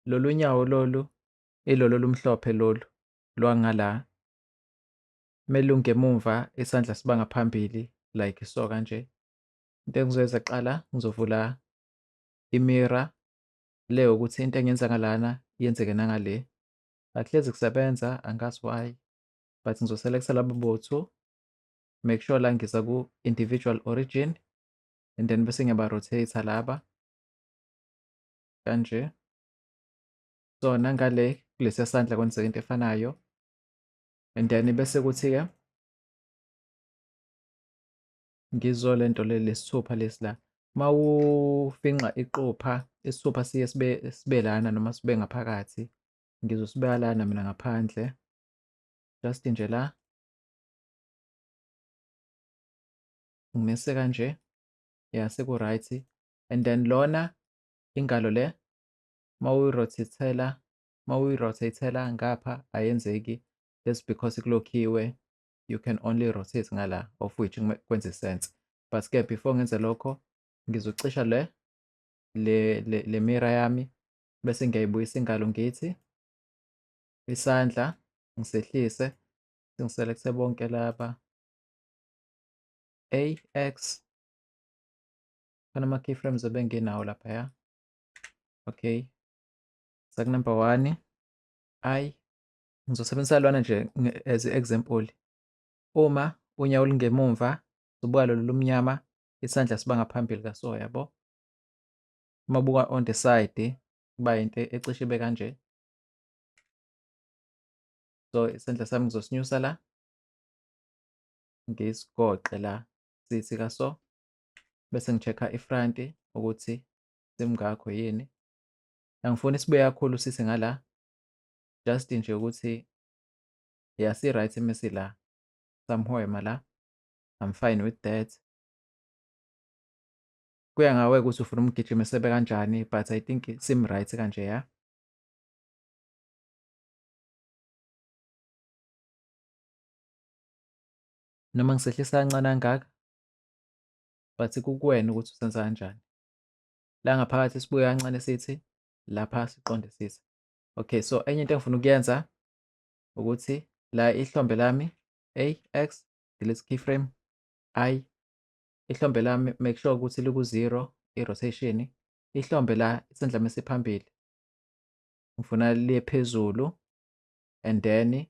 lolu nyawo lolu ilolo olumhlophe lolu lwangala, mele lungemumva isandla siba ngaphambili like so kanje. Into engizoyenza kuqala ngizovula i-mirror le ukuthi into engiyenza ngalana yenzeke nangale. Akuhlezi kusebenza angazi why, but ngizo-select-a laba bo-2, make sure la ngiza ku-individual origin and then bese ngiyaba-rotate-a laba kanje. So nangale kulesiya sandla kwenzeka into efanayo and then bese kuthi-ke ngizo lento lesithupha lesi la. Mawufinqa iqupha, isithupha siye sibe lana noma sibe ngaphakathi, ngizosibeka lana mina ngaphandle just nje la, ngimise kanje, ya seku-right. And then lona ingalo le mawuyi-rotate-ela ngapha ayenzeki, that's because kulokhiwe you can only rotate ngala, of which kwenza sense. But-ke before ngenze lokho ngizocisha le mirror yami bese ngiyayibuyisa ingalo ngithi isandla ngisehlise, sengi-select-e bonke laba A, X, khona ama-keyframes ebenginawo laphaya. Okay, sakunumber 1 I ngizosebenzisa lona nje as i-example. Uma unyawo lungemumva uzobuka lolu lumnyama isandla siba ngaphambili kaso, yabo. Uma ubuka on the side kuba into ecishe ibe kanje. So isandla sami ngizosinyusa la ngisigoqe la sithi kaso bese ngi-check-a i-front ukuthi semngakho yini. Angifuni sibuye kakhulu sise ngala, just nje ukuthi ya si-right mesila samhwema la. I'm fine with that. Kuya ngawe ukuthi ufuna umgijima sebe kanjani, but I think sim-right kanje, ya. Noma ngisehlisa kancane kangaka but kukuwena ukuthi usenza kanjani. La ngaphakathi sibuye kancane sithi, lapha siqonde sithi. Okay, so enye into engifuna ukuyenza ukuthi la ihlombe lami A, X, delete keyframe, I, ihlombe lami make sure ukuthi liku-0 i-rotation. Ihlombe la isandla mesiphambili ngifuna liye phezulu and then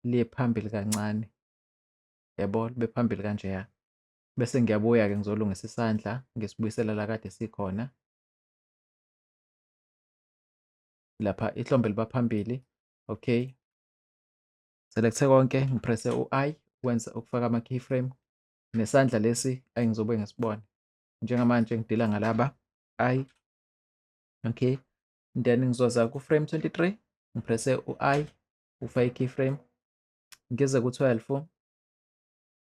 liye phambili kancane, yabo, libe phambili kanjeya. Bese ngiyabuya-ke ngizolungisa isandla ngisibuyisela la kade sikhona. Lapha ihlombe liba phambili. Okay, select-e konke ngipresse u-I ukufaka ama-keyframe nesandla lesi engizobe ngisibona. Njengamanje ngidila ngalaba I. Okay, then ngizoza ku-frame 23 ngipresse u-I ufake i-keyframe ngize ku-12.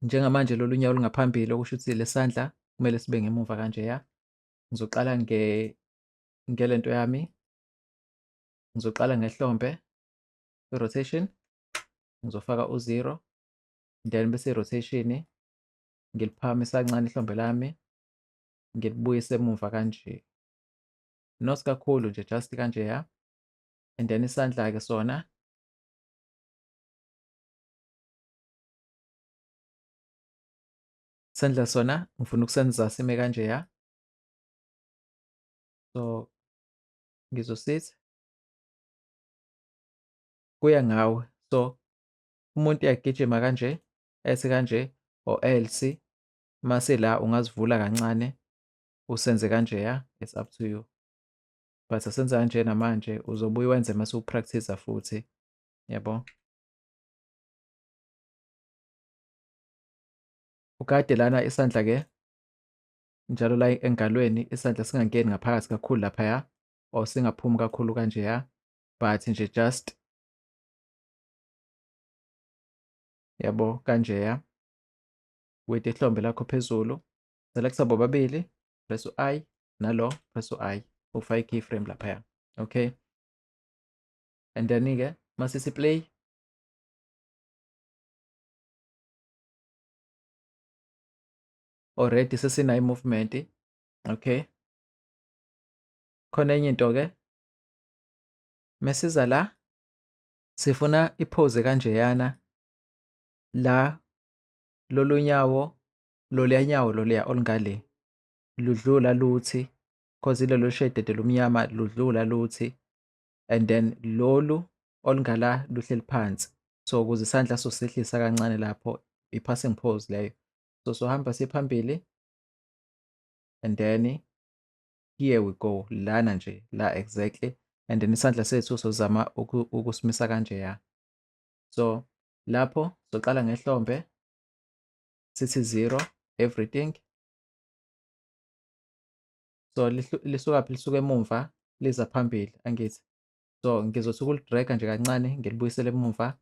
Njengamanje lolu nyawo lungaphambili okusho ukuthi lesandla kumele sibe ngemuva kanjeya. Ngizoqala ngelento yami, ngizoqala ngehlombe i-rotation ngizofaka u-0 then bese i-rotation ngiliphakamisa kancane ihlombe lami ngilibuyise emuva kanje, not kakhulu nje, just kanjeya. And then isandla-ke sona isandla sona ngifuna ukusenza sime kanjeya. So ngizosithi kuya ngawe, so umuntu uyagijima kanje ethi kanje or else mase la ungazivula kancane usenze kanjeya, it's up to you. But asenza kanje namanje uzobuya wenze mase upractice futhi, yabo. Ugade lana isandla-ke njalo la engalweni isandla singangeni ngaphakathi kakhulu laphaya or singaphumi kakhulu kanjeya, but nje just, yabo, kanjeya with ihlombe lakho phezulu. Select-a bobabili, press u-I nalo press u-I ufake i-keyframe laphaya. Okay, and then-ke masithi play already sesinayo i-movement. Okay, khona enye into-ke mesiza la sifuna ipose kanjeyana la loluya nyawo loluya olungale ludlula luthi cause ilolo shaded lumnyama ludlula luthi and then lolu olungala luhleli phansi. So ukuze isandla sosehlisa kancane lapho i-passing pose leyo. So sohamba siphambili and then here we go lana nje la exactly and then isandla sethu sozama ukusimisa kanjeya. So lapho soqala ngehlombe sithi 0 everything. So lisukaphi lisuka emumva liza phambili angithi. So ngizothi ukulidraga nje kancane ngilibuyisele emumva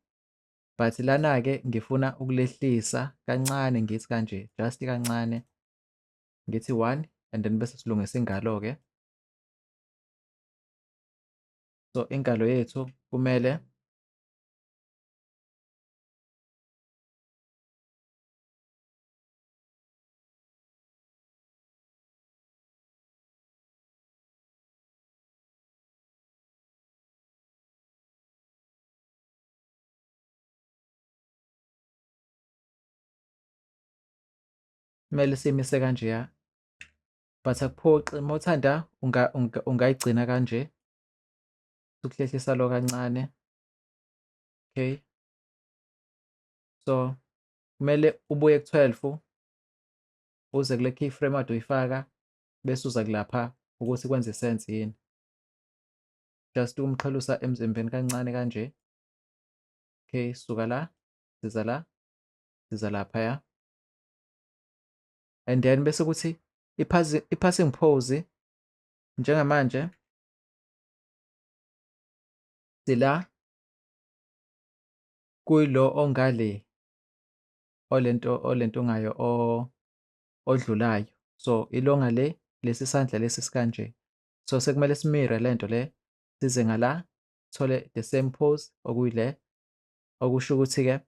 but lana-ke ngifuna ukulehlisa kancane ngithi kanje just kancane ngithi 1 and then bese silungisa ingalo-ke. So ingalo yethu kumele siyimise kanjeya but akuphoqi uma uthanda ungayigcina kanje ukuhlehlisa lo kancane. Okay, so kumele ubuye ku-12 uze kule keyframe kade uyifaka bese uza kulapha ukuthi kwenze sense yini, just ukumxhelusa emzimbeni kancane kanje. Okay, suka la siza laphaya and then bese kuthi i-passing pose njengamanje sila kuyilo ongale olento ngayo odlulayo. So ilonga le lesi sandla lesi sikanje. So sekumele simire lento le size ngala sithole the same pose okuyile okusho ukuthi-ke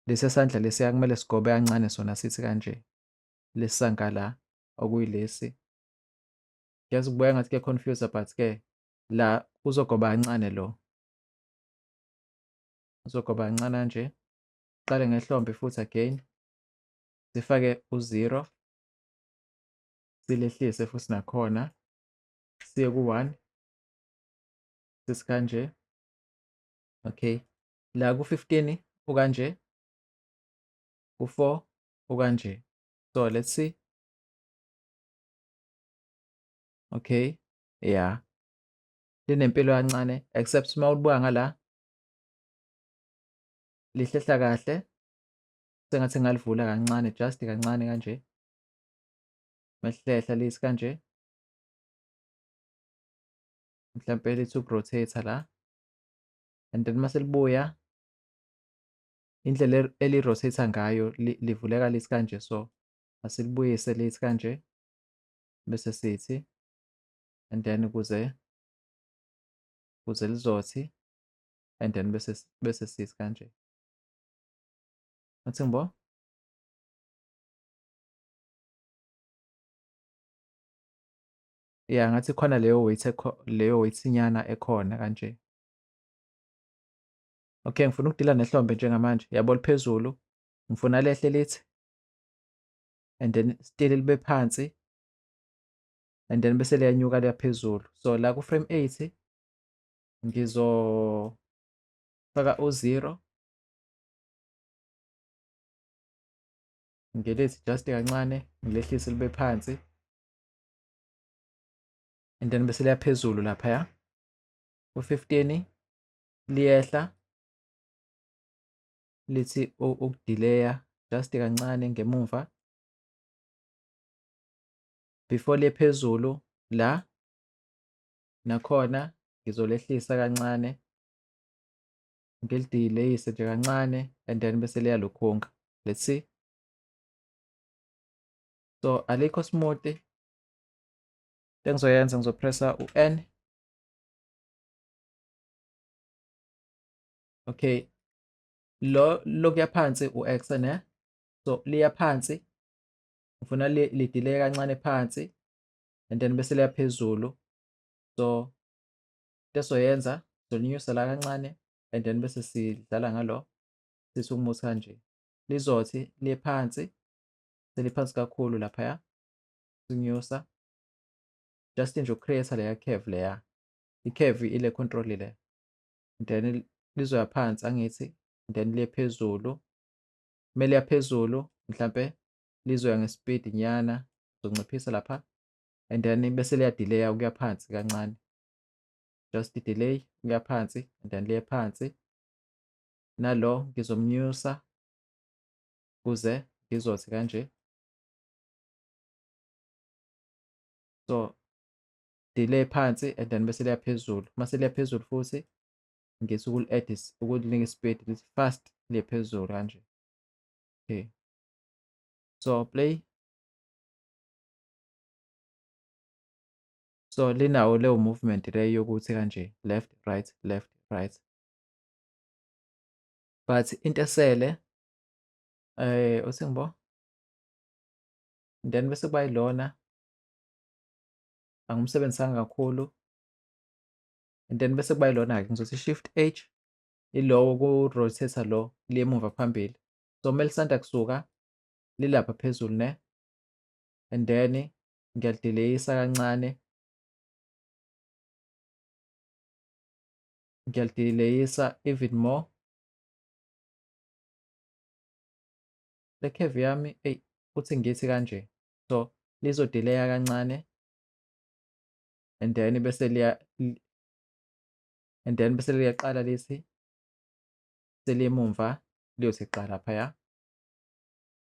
lesi sandla lesiya kumele sigobe kancane sona sithi kanje lesi sangala okuyilesi. Yazi kubuya ngathi kuya-confuse but-ke la uzogoba kancane lo uzogoba kancane kanje. Qale ngehlombe futhi again sifake u-0 silehlise futhi nakhona siye ku-1 sesikanje. Okay, la ku-15 ukanje, ku-4 ukanje. So let's see. Okay, yeah, linempilo kancane except uma ulibuka ngala lihlehla kahle sengathi ngalivula kancane just kancane kanje. Malihlehla lithi kanje mhlampe lithi ukurotate la and then maselibuya indlela eli-rotate ngayo livuleka lithi kanje. So asilibuyise lithi kanje bese sithi and then kuze lizothi and then bese sithi kanje. Ngathi ngibo yeah ngathi khona leyo weight inyana ekhona kanje. Okay, ngifuna ukudila nehlombe njengamanje yabo liphezulu ngifuna lehle lithi and then still libe phansi and then bese liyanyuka liya phezulu. So la ku-frame 8 ngizofaka u-0 ngilithi just kancane ngilehlise libe phansi and then bese liya phezulu laphaya. Ku-15 liyehla lithi ukudileya just kancane ngemuva before liye phezulu la nakhona ngizolehlisa kancane ngilidileyise nje kancane and then bese liyalukhunga. Let's see. So alikho smooth engizoyenza ngizopressa u-N. Okay, lokuya phansi u-X ne, so liya phansi ngifuna lidileye kancane phansi and then bese liya phezulu. So into soyenza Sizolinyusa la kancane and then bese sidlala ngalo sisukumusa kanje. Lizothi liye phansi, seliphansi kakhulu laphaya, sinyusa just nje uku-create-a leya curve leya. I-curve ile control le. Then lizoya phansi angithi, then liye phezulu. Mele liya phezulu mhlampe lizoya ngespeed nyana, uzonciphisa lapha and then bese liya delay ukuya phansi kancane. Just i-delay ukuya phansi and then liye phansi. Nalo ngizomnyusa kuze ngizothi kanje. So delay phansi and then bese liya phezulu. Mase liya phezulu futhi ngithi ukulinika ispeed lithi fast liye phezulu kanje. Okay. So play. So linawo leyo movement le yokuthi kanje left right. But into esele uthi ngibo then bese kuba yilona angumsebenzisanga kakhulu and then bese kuba yilona-ke ngizothi shift H ilowo ku-rotator lo liye emuva phambili. So uma lisanda kusuka lilapha phezulu ne and then ngiyalideleyisa kancane, ngiyalideleyisa even more. Le curve yami eyi uthi ngithi kanje, so lizodileya kancane and then bese liyaqala lithi seliye emumva liyothi qala laphaya,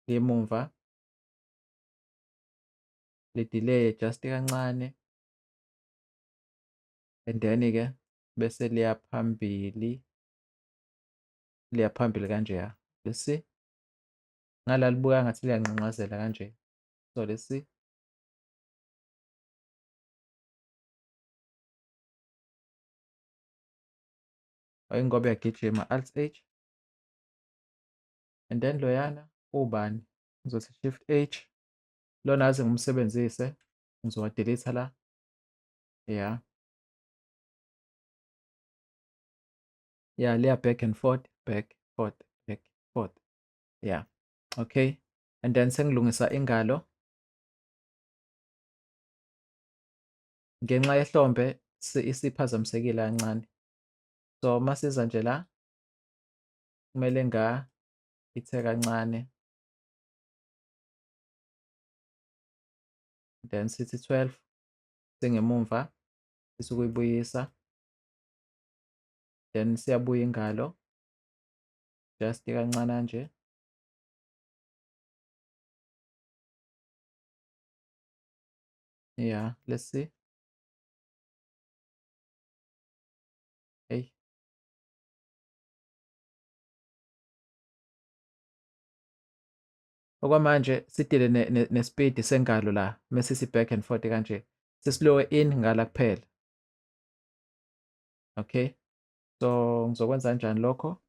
liye emumva lideleye just kancane and then-ke bese liya phambili kanjeya. Let's see. Ngala libukeka ngathi liyanqenqazela kanje. So let's see. Ingoba iyagijima, Alt H and then loyana ubani, ngizothi shift H lona aze ngimsebenzise, ngizowa-delete la. Yeah. Yeah, liya back and forth. Yeah. Okay. And then sengilungisa ingalo ngenxa yehlombe isiphazamisekile kancane. So masiza nje la kumele ithe kancane then sithi 12 sengemumva ukuyibuyisa then siyabuya ingalo just kancane nje. Yeah, let's see. Hey. Okwamanje sidile nespeed sengalo la mase si-back and forth kanje. Seslowe in ngala kuphela. Okay. So ngizokwenza kanjani lokho?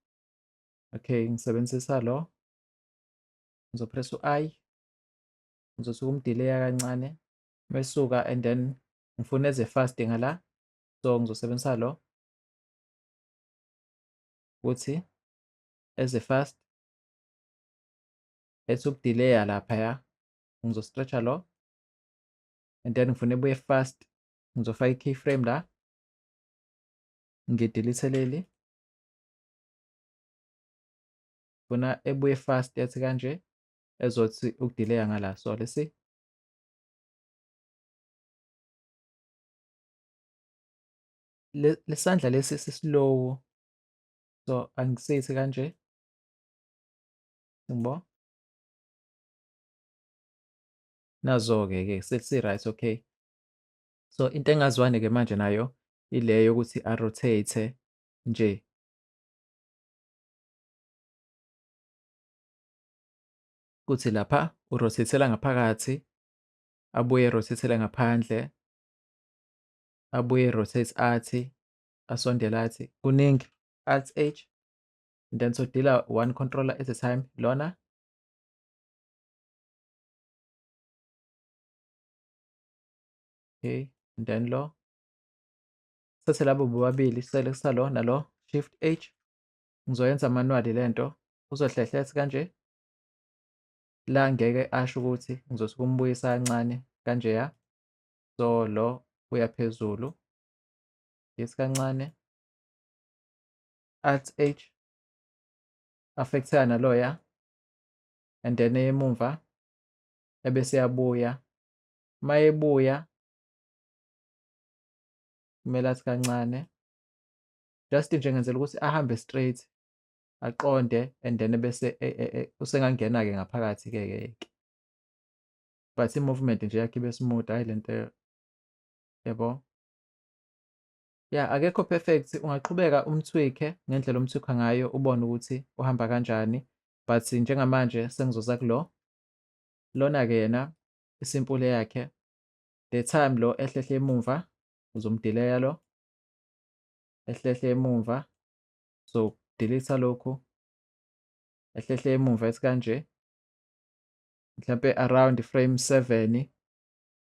Okay, ngisebenzisa lo. Ngizopress u-I. Ngizosuka umdileya kancane. Mesuka and then ngifuna eze fast ngala. So ngizosebenzisa lo. Kuthi eze fast. Ethi ukudileya laphaya. Ngizostretcha lo. And then ngifuna ebuye fast. Ngizofaka i-keyframe la. Ngidelete leli. Funa ebuye fast yathi kanje ezothi ukudileya ngala. So let's see. Lesandla lesi sislow. So angisithi kanje. Ngibona. Nazo-ke sesi-right, okay. So into engaziwani-ke manje nayo ile yokuthi a-rotate nje. Kuthi lapha u-rotate-ela ngaphakathi, abuye rotate-ele ngaphandle, abuye rotate athi, asondele athi. Kuningi. Alt H. And then sodila one controller at a time. Lona. Okay. And then lo. Sethe labo bobabili selekta lo nalo Shift H, ngizoyenza manually lento, uzohlehletha kanje, la ngeke asho ukuthi ngizosuke umbuyisa kancane kanjeya, so lo uya phezulu, yes kancane, Alt H, affect-eka naloya, and then emumva ebese yabuya, mayebuya kumele athi kancane, just nje ngenzela ukuthi ahambe straight aqonde and then ebese usengangena-ke ngaphakathi-ke but i-movement nje yakhe ibe smooth, hhayi lento yabo. Ya, akekho perfect, ungaqhubeka umthwikhe ngendlela omthwikha ngayo ubone ukuthi uhamba kanjani, but njengamanje sengizoza lona-ke yena isimpule yakhe, the time lo ehlehle emumva uzomdileya lo, ehlehle emumva, so delete lokhu, ehlehle emumva ethi kanje, mhlampe around frame 7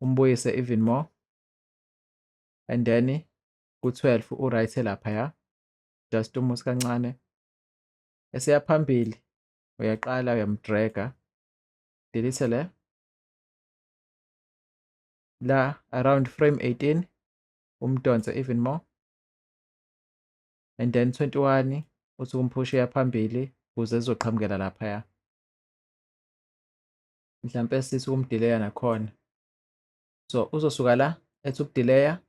umbuyise even more, and then ku-12 u-right laphaya, just umuse kancane, eseya phambili uyaqala uyamdraga, delete la around frame 18 umdonse even more, and then 21 uthi umphushe phambili ukuze ezoqhamukela laphaya, mhlampe sithi ukumdileya nakhona, so uzosuka la ethi ukudileya,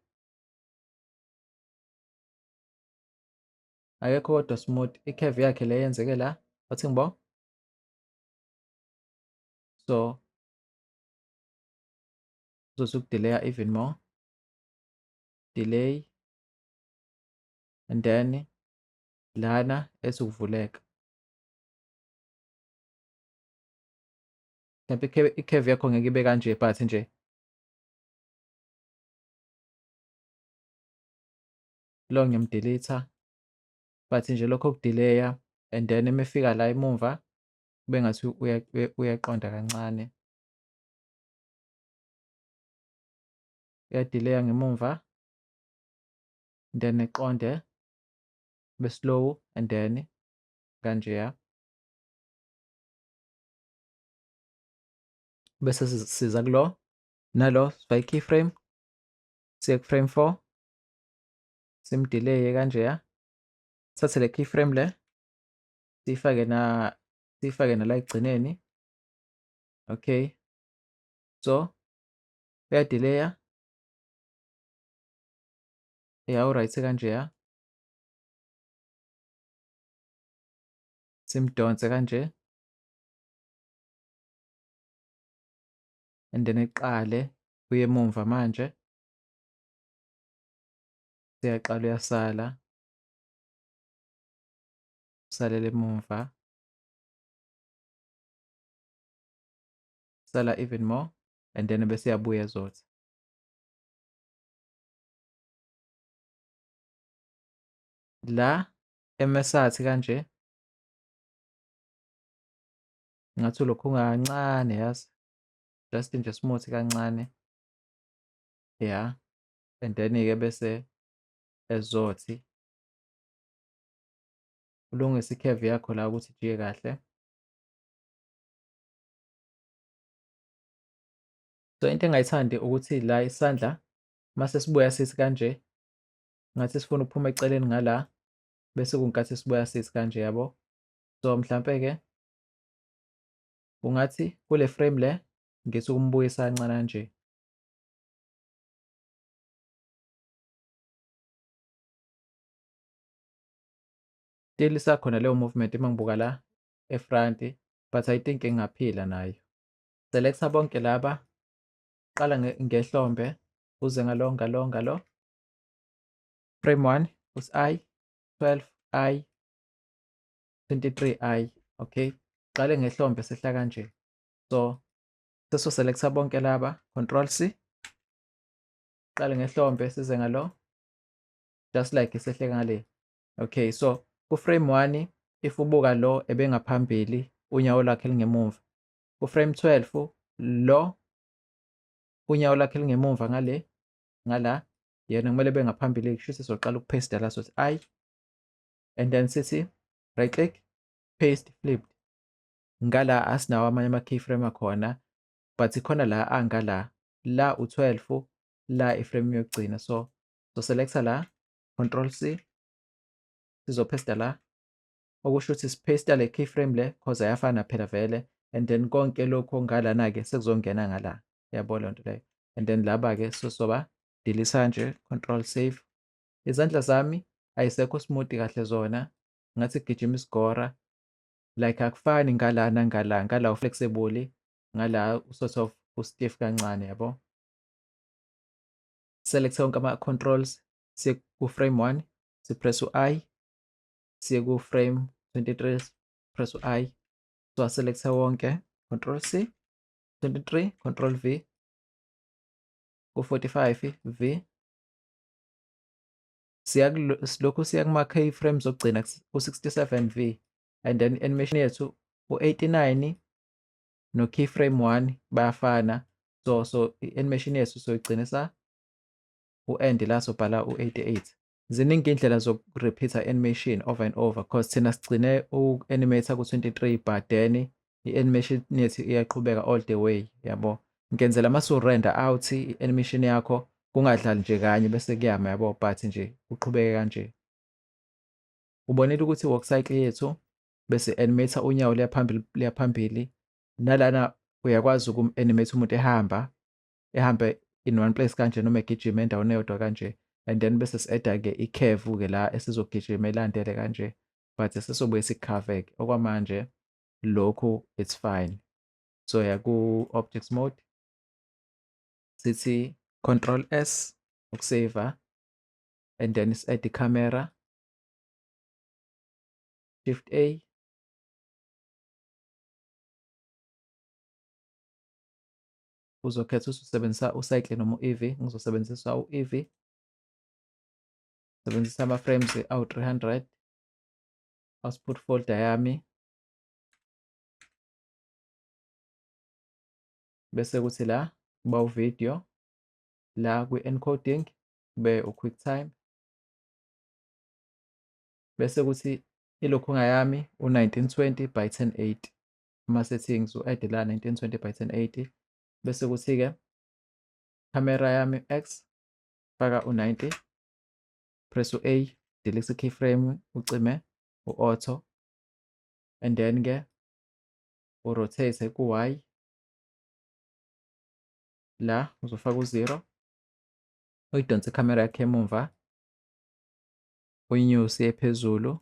akekho kodwa smooth, i-curve yakhe le yenzeke la, wathi ngibo, so uzosukudileya even more, delay, and then lana ethi ukuvuleka, mhlampe i-curve yakho ngeke ibe kanje but nje lo ngiyamdelete, but nje lokho kudileya, and then emefika la emumva kube ngathi uyaqonda kancane, uyadileya ngemumva, then eqonde be-slow, and then kanjeya, bese siza kulo nalo sifake i-keyframe, siye ku-frame 4 simdileye kanjeya, thathe le keyframe le siyifake nala ekugcineni, okay, so uyadileya, u-right kanjeya, simdonse kanje, and then eqale uye emumva manje, siyaqala uyasala, usalele emumva, sala even more, and then bese yabuya ezothi la emesathi kanje, ngathi ulokhu kancane yazi, just nje smooth kancane, ya, and then-ke bese ezothi ulungise i-curve yakho la ukuthi ijike kahle. So into engayithandi ukuthi la isandla mase sibuya sithi kanje, ngathi sifuna ukuphuma eceleni ngala bese kunkathi sibuya sithi kanje yabo. So mhlampe-ke ungathi kule frame le ngithi ukumbuyisa kancane kanje, still isakhona leyo movement uma ngibuka la e-front, but I think engaphila nayo. Selecta bonke laba, qala ngehlombe uze ngalo, frame 1 uthi I, 12 I, 23 I, okay, qale ngehlombe sehla kanje, so seso-selecta bonke laba, Control C, qale ngehlombe size ngalo, just like sehle ngale, okay, so ku-frame 1 if ubuka lo ebengaphambili unyawo lwakhe lingemumva, ku-frame 12 lo unyawo lwakhe lingemumva ngala, yena kumele bengaphambili kushuthi sizoqala ukupaste la sothi I and then sithi right click paste flipped ngala asinawo amanye ama keyframe akhona but ikhona la angala la u12 la iframe yokugcina so selecta la control C sizopaste la okusho ukuthi sipaste le keyframe le cause ayafana phela vele and then konke lokho ngalana ke sekuzongena ngala yabo lonto leyo and then laba ke soba delete nje control save izandla zami ayisekho smooth kahle zona ngathi gijima isigora like akufani ngala uflexible ngala sort of ustiff kancane yabo select wonke ama controls siye ku frame 1 sipress u-I siye ku frame 23 press u-I so select wonke control C 23 control V ku 45 V silokhu siya kuma keyframes zokugcina u67 V and then animation yethu u89 no keyframe 1 bayafana so i-animation yethu soyigcinisa u-end la sobhala u88 ziningi indlela zokurepeata animation over and over because thina sigcine u-animate ku-23 but then i-animation yethu iyaqhubeka all the way yabo ngenzela masu render out i-animation yakho kungadlali nje kanye bese kuyama yabo but nje uqhubeke kanje ubonile ukuthi walk cycle yethu bese animate unyawo liya phambili nalana uyakwazi ukum-animate umuntu ehambe in one place kanje noma egijima endaweni eyodwa kanje and then bese si-add ke i-curve ke la esizogijima elandele kanje but sesobuye sikhave ke okwamanje lokhu it's fine so ya ku objects mode sithi control S ukusave and then si-add i-camera shift A uzokhetha usebenzisa ucycle noma u-EV ngizosebenzisa u-EV sebenzisa ama-frames awu-300 output folder yami bese kuthi la kuba uvideo la kwi-encoding kube u-QuickTime bese kuthi ilokhunga yami u-1920 by 1080 ama-settings u-add la 1920 by 1080 bese kuthi-ke camera yami X faka u-90 press u-A delete keyframe ucime u-auto and then-ke urotate ku-Y la uzofaka u-0 uyidonse icamera yakho emuva uyinyuse phezulu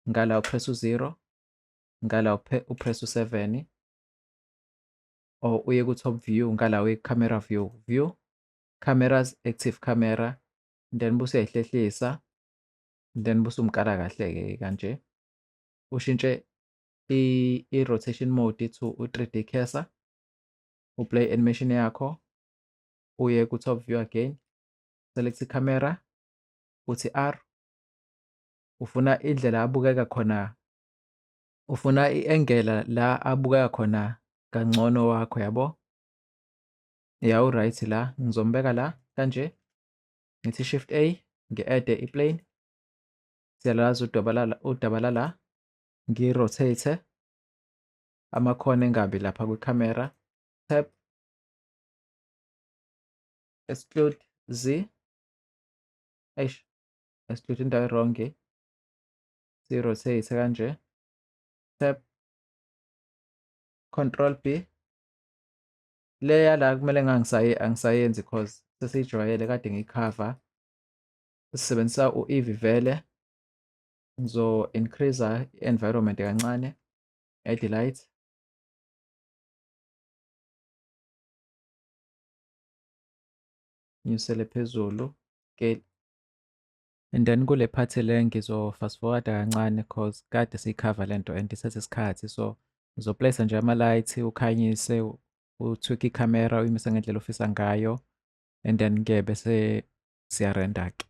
ngala upress u-0 ngala upress u-7 or uye ku-top view ngala uye-camera view cameras active camera then bese uyayihlehlisa then bese umkala kahle-ke kanje ushintshe i-rotation mode to u-3D cursor uplay animation yakho uye ku-top view again select i-camera uthi R ufuna indlela abukeka khona ufuna i-angle la abukeka khona kangcono wakho yabo ya right la ngizombeka la kanje ngithi shift A ngi-add i-plane siyalazi udabala la ngi-rotate amakhona engabi lapha kwi-camera tab exclude Z exclude indawo wrong si-rotate kanje tab control B leya la kumele angisayenzi because sesiyijwayele kade ngiyikhava sisebenzisa u-EV vele ngizo-increase i-environment kancane add light nyusele phezulu scale and then kule part le ngizo fast forward kancane cause kade siyikhava lento and ithatha isikhathi so ngizoplace nje ama-light ukhanyise u-tweak i-camera uyimise ngendlela ofisa ngayo and then ke bese siyarenda ke